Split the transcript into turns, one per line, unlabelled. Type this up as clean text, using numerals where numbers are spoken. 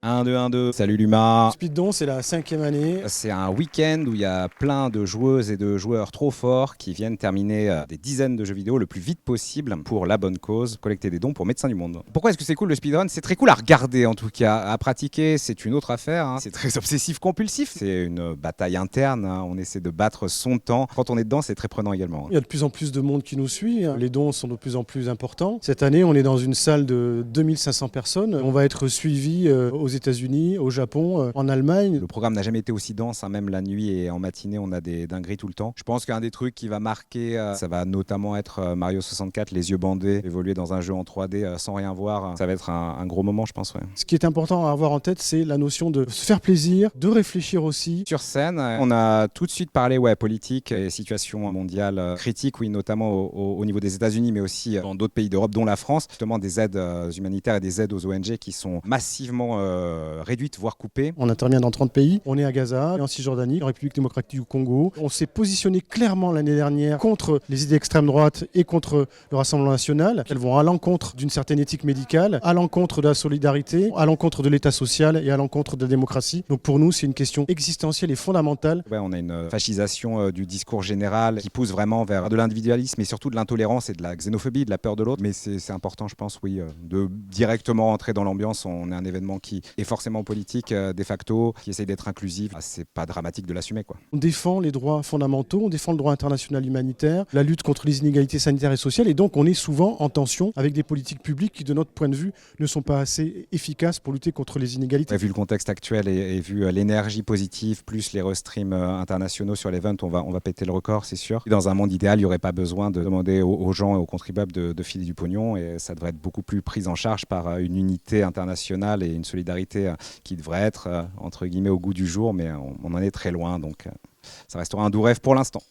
1, 2, 1, 2. Salut Luma.
Speedon, c'est la 5e année.
C'est un week-end où il y a plein de joueuses et de joueurs trop forts qui viennent terminer des dizaines de jeux vidéo le plus vite possible pour la bonne cause, collecter des dons pour Médecins du Monde. Pourquoi est-ce que c'est cool le speedrun? C'est très cool à regarder en tout cas. À pratiquer, c'est une autre affaire. C'est très obsessif-compulsif. C'est une bataille interne. On essaie de battre son temps. Quand on est dedans, c'est très prenant également.
Il y a de plus en plus de monde qui nous suit. Les dons sont de plus en plus importants. Cette année, on est dans une salle de 2500 personnes. On va être suivi aux États-Unis, au Japon, en Allemagne.
Le programme n'a jamais été aussi dense, même la nuit et en matinée, on a des dingueries tout le temps. Je pense qu'un des trucs qui va marquer, ça va notamment être Mario 64, les yeux bandés, évoluer dans un jeu en 3D sans rien voir. Ça va être un gros moment, je pense. Ouais.
Ce qui est important à avoir en tête, c'est la notion de se faire plaisir, de réfléchir aussi.
Sur scène, on a tout de suite parlé politique et situation mondiale critique, oui, notamment au niveau des États-Unis, mais aussi dans d'autres pays d'Europe, dont la France. Justement, des aides humanitaires et des aides aux ONG qui sont massivement réduites, voire coupées.
On intervient dans 30 pays. On est à Gaza, en Cisjordanie, en République démocratique du Congo. On s'est positionné clairement l'année dernière contre les idées extrême droite et contre le Rassemblement national. Elles vont à l'encontre d'une certaine éthique médicale, à l'encontre de la solidarité, à l'encontre de l'État social et à l'encontre de la démocratie. Donc pour nous, c'est une question existentielle et fondamentale.
Ouais, on a une fascisation du discours général qui pousse vraiment vers de l'individualisme et surtout de l'intolérance et de la xénophobie, de la peur de l'autre. Mais c'est important, je pense, oui, de directement entrer dans l'ambiance. On est un événement qui est forcément politique, de facto, qui essaye d'être inclusif. C'est pas dramatique de l'assumer, quoi.
On défend les droits fondamentaux, on défend le droit international humanitaire, la lutte contre les inégalités sanitaires et sociales. Et donc on est souvent en tension avec des politiques publiques qui, de notre point de vue, ne sont pas assez efficaces pour lutter contre les inégalités.
Vu le contexte actuel et vu l'énergie positive, plus les restreams internationaux sur l'event, on va péter le record, c'est sûr. Et dans un monde idéal, il n'y aurait pas besoin de demander aux gens et aux contribuables de filer du pognon, et ça devrait être beaucoup plus pris en charge par une unité internationale et une solidarité qui devrait être, entre guillemets, au goût du jour, mais on en est très loin, donc ça restera un doux rêve pour l'instant.